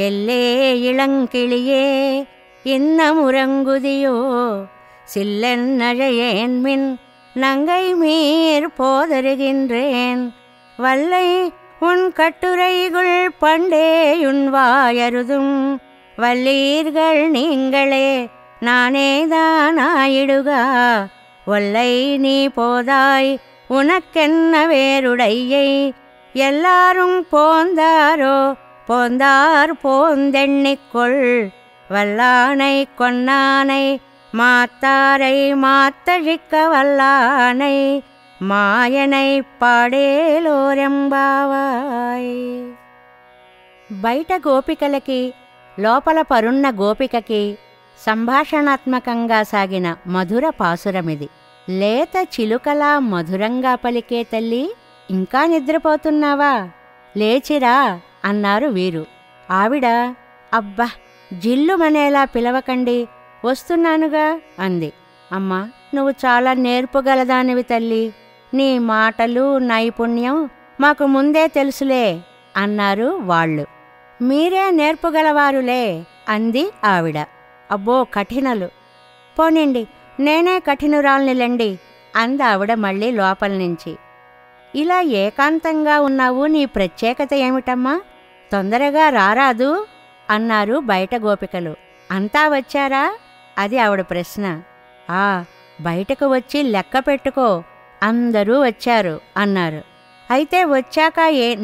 எல்லே இளங்கிளியே இன்னமுறங்குதியோ சில்லென்னழையேன்மின் நங்கை மீர் போதருகின்றேன் வல்லை உன் கட்டுரைகுள் பண்டேயுன் வாயருதும் வல்லீர்கள் நீங்களே நானேதானாயிடுகா ஒல்லை நீ போதாய் உனக்கென்ன வேறுடையை எல்லாரும் போந்தாரோ போந்தார் போந்தெண்ணிக்கொள் வல்லானை கொன்னானை மாத்தாரை மாத்தழிக்க வல்லானை మాయనై పాడేలోరెంబావాయ్. బయట గోపికలకి లోపల పరున్న గోపికకి సంభాషణాత్మకంగా సాగిన మధుర పాసురమిది. లేత చిలుకలా మధురంగా పలికే తల్లి, ఇంకా నిద్రపోతున్నావా? లేచిరా అన్నారు వీరు. ఆవిడ అబ్బా జిల్లుమనేలా పిలవకండి, వస్తున్నానుగా అంది. అమ్మా, నువ్వు చాలా నేర్పుగలదానివి తల్లి, నీ మాటలు నైపుణ్యం మాకు ముందే తెలుసులే అన్నారు వాళ్ళు. మీరే నేర్పుగలవారులే అంది ఆవిడ. అబ్బో కఠినలు, పోనిండి నేనే కఠినురాల్నిలెండి అందావిడ మళ్ళీ లోపల నుంచి. ఇలా ఏకాంతంగా ఉన్నావు, నీ ప్రత్యేకత ఏమిటమ్మా? తొందరగా రారాదు అన్నారు బయట గోపికలు. అంతా వచ్చారా? అది ఆవిడ ప్రశ్న. ఆ, బయటకు వచ్చి లెక్క పెట్టుకో, అందరూ వచ్చారు అన్నారు. అయితే వచ్చాక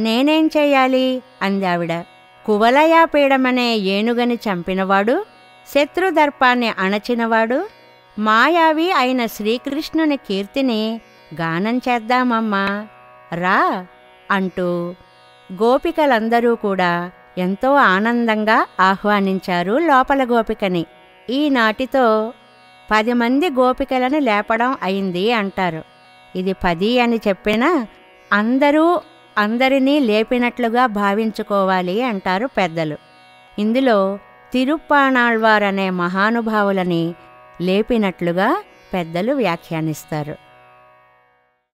నేనేం చెయ్యాలి అంది ఆవిడ. కువలయాపీడమనే ఏనుగని చంపినవాడు, శత్రుదర్పాన్ని అణచినవాడు, మాయావి అయిన శ్రీకృష్ణుని కీర్తిని గానం చేద్దామమ్మా, రా అంటూ గోపికలందరూ కూడా ఎంతో ఆనందంగా ఆహ్వానించారు లోపల గోపికని. ఈనాటితో 10 మంది గోపికలను లేపడం అయింది అంటారు. ఇది 10 అని చెప్పినా అందరూ అందరినీ లేపినట్లుగా భావించుకోవాలి అంటారు పెద్దలు. ఇందులో తిరుప్పాణాళ్వార్ అనే మహానుభావులని లేపినట్లుగా పెద్దలు వ్యాఖ్యానిస్తారు.